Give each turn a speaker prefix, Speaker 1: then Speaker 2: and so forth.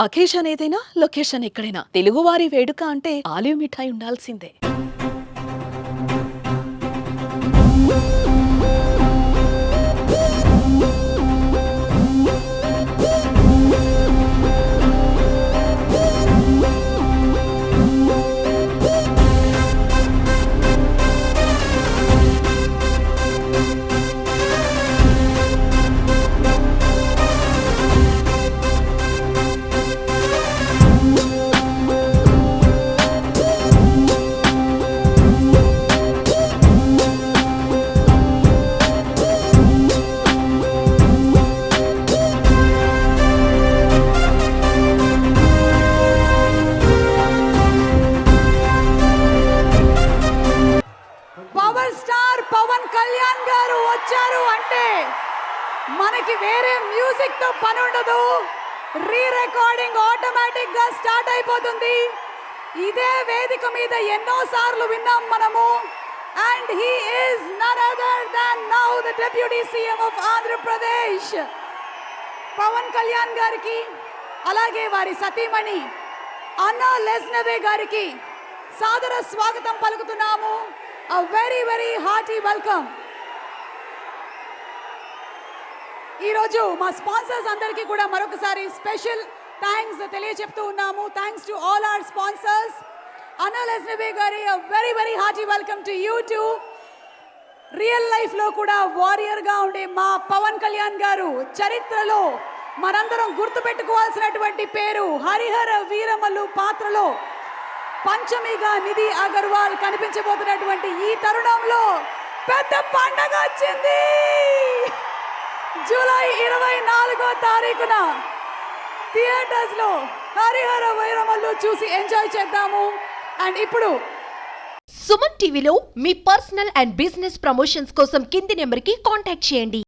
Speaker 1: Occasion ఏదైనా location ఎక్కడైనా తెలుగువారి వేడుక అంటే ఆలివ్ మిఠాయి ఉండాల్సిందే.
Speaker 2: పవర్ స్టార్ పవన్ కళ్యాణ్ గారు వచ్చారు అంటే మనకి వేరే మ్యూజిక్ తో పని ఉండదు. రీ రికార్డింగ్ ఆటోమేటిక్ గా స్టార్ట్ అయిపోతుంది. ఇదే వేదిక మీద ఎన్నో సార్లు విన్నాం మనము. And he is none other than now the deputy CM of Andhra Pradesh Pawan Kalyan గారికి, అలాగే వారి సతీమణి అన్నా లెస్నవే గారికి సాదర స్వాగతం పలుకుతున్నాము. A very very hearty welcome. ఈరోజు మా స్పాన్సర్స్ అందరికీ కూడా మరొకసారి స్పెషల్ థ్యాంక్స్ తెలియజెప్తూ ఉన్నాము. Thanks to all our sponsors. అన్నా లెస్నవే గారి a very very hearty welcome to you too. Real life లో కూడా వారియర్ గా ఉండే మా పవన్ కళ్యాణ్ గారు చరిత్రలో మనందరం గుర్తుపెట్టుకోవాల్సినటువంటి పేరు. హరిహర వీరమల్లు పాత్రలో పంచమిగా నిధి అగర్వాల్ కనిపించబోతున్నటువంటి ఈ తరుణంలో పెద్ద పండగ వచ్చింది. జూలై 24వ తారీఖున థియేటర్స్ లో హరిహర వీరమల్లు చూసి ఎంజాయ్ చేద్దాము. అండ్ ఇప్పుడు
Speaker 3: సుమన్ టీవీలో మీ పర్సనల్ అండ్ బిజినెస్ ప్రమోషన్స్ కోసం కింది నెంబర్కి కాంటాక్ట్ చేయండి.